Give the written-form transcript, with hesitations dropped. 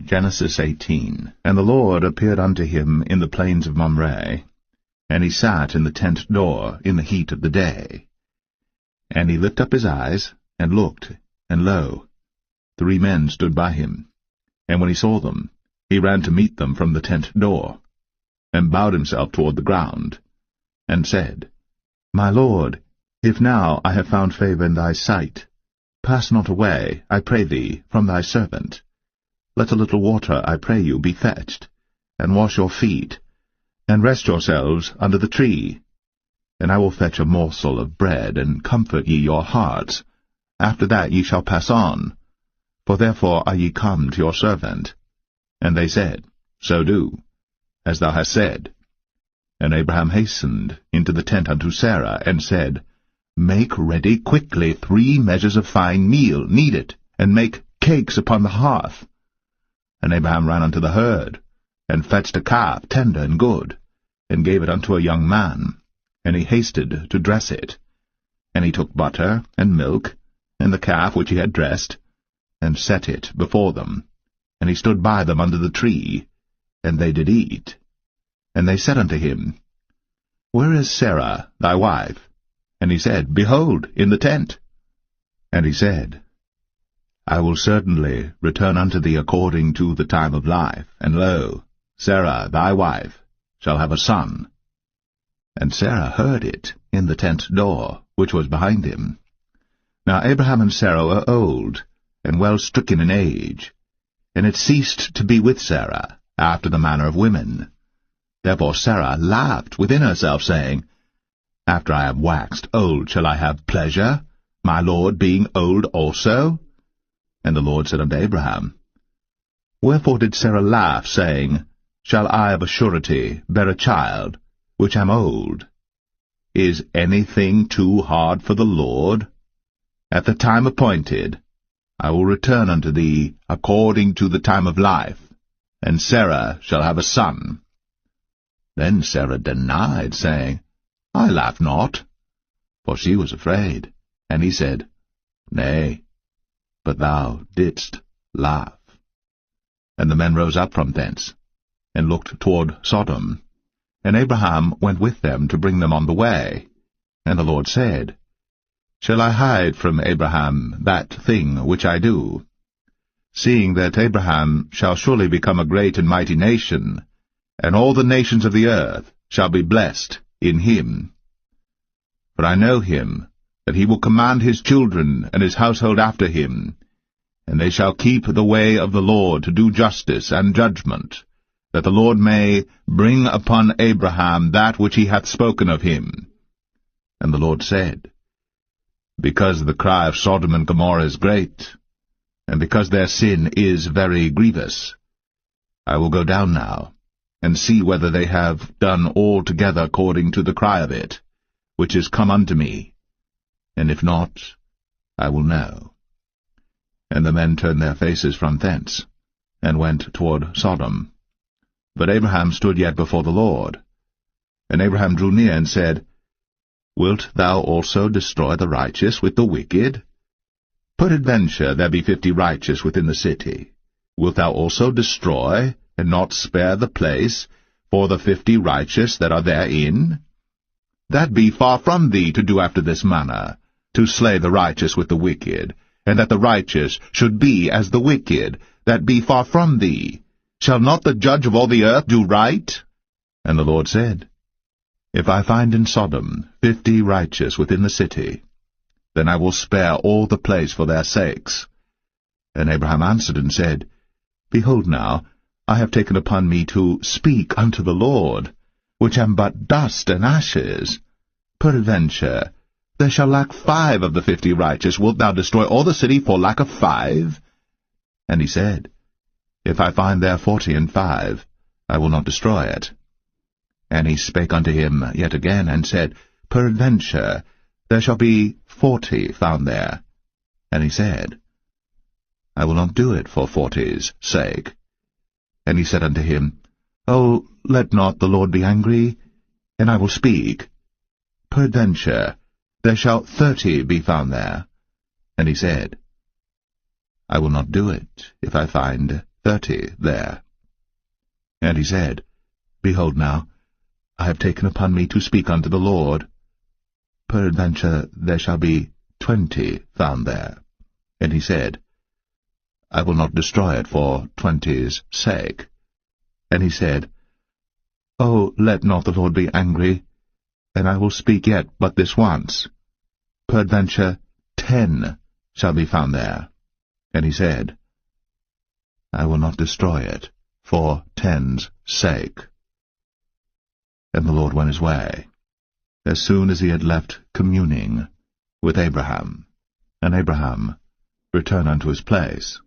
Genesis 18. And the Lord appeared unto him in the plains of Mamre, and he sat in the tent door in the heat of the day. And he lifted up his eyes, and looked, and lo, 3 men stood by him. And when he saw them, he ran to meet them from the tent door, and bowed himself toward the ground, and said, My Lord, if now I have found favour in thy sight, pass not away, I pray thee, from thy servant. Let a little water, I pray you, be fetched, and wash your feet, and rest yourselves under the tree. And I will fetch a morsel of bread, and comfort ye your hearts. After that ye shall pass on, for therefore are ye come to your servant. And they said, So do, as thou hast said. And Abraham hastened into the tent unto Sarah, and said, Make ready quickly 3 measures of fine meal, knead it, and make cakes upon the hearth. And Abraham ran unto the herd, and fetched a calf tender and good, and gave it unto a young man, and he hasted to dress it. And he took butter and milk, and the calf which he had dressed, and set it before them. And he stood by them under the tree, and they did eat. And they said unto him, Where is Sarah thy wife? And he said, Behold, in the tent. And he said, I will certainly return unto thee according to the time of life, and lo, Sarah thy wife shall have a son. And Sarah heard it in the tent door, which was behind him. Now Abraham and Sarah were old, and well stricken in age, and it ceased to be with Sarah, after the manner of women. Therefore Sarah laughed within herself, saying, After I am waxed old shall I have pleasure, my Lord being old also? And the Lord said unto Abraham, Wherefore did Sarah laugh, saying, Shall I of a surety bear a child, which am old? Is anything too hard for the Lord? At the time appointed I will return unto thee according to the time of life, and Sarah shall have a son. Then Sarah denied, saying, I laugh not, for she was afraid. And he said, Nay, but thou didst laugh. And the men rose up from thence, and looked toward Sodom. And Abraham went with them to bring them on the way. And the Lord said, Shall I hide from Abraham that thing which I do? Seeing that Abraham shall surely become a great and mighty nation, and all the nations of the earth shall be blessed in him. For I know him, that he will command his children and his household after him, and they shall keep the way of the Lord to do justice and judgment, that the Lord may bring upon Abraham that which he hath spoken of him. And the Lord said, Because the cry of Sodom and Gomorrah is great, and because their sin is very grievous, I will go down now, and see whether they have done altogether according to the cry of it, which is come unto me. And if not, I will know. And the men turned their faces from thence, and went toward Sodom. But Abraham stood yet before the Lord. And Abraham drew near, and said, Wilt thou also destroy the righteous with the wicked? Peradventure there be 50 righteous within the city. Wilt thou also destroy, and not spare the place, for the 50 righteous that are therein? That be far from thee to do after this manner, to slay the righteous with the wicked, and that the righteous should be as the wicked, that be far from thee. Shall not the judge of all the earth do right? And the Lord said, If I find in Sodom 50 righteous within the city, then I will spare all the place for their sakes. And Abraham answered and said, Behold now, I have taken upon me to speak unto the Lord, which am but dust and ashes. Peradventure there shall lack 5 of the 50 righteous. Wilt thou destroy all the city for lack of 5? And he said, If I find there 40 and 5, I will not destroy it. And he spake unto him yet again, and said, Peradventure there shall be 40 found there. And he said, I will not do it for 40's sake. And he said unto him, O, let not the Lord be angry, and I will speak. Peradventure there shall 30 be found there. And he said, I will not do it, if I find 30 there. And he said, Behold now, I have taken upon me to speak unto the Lord. Peradventure there shall be 20 found there. And he said, I will not destroy it for 20's sake. And he said, Oh, let not the Lord be angry, and I will speak yet but this once. Peradventure 10 shall be found there. And he said, I will not destroy it for 10's sake. And the Lord went his way, as soon as he had left communing with Abraham. And Abraham returned unto his place.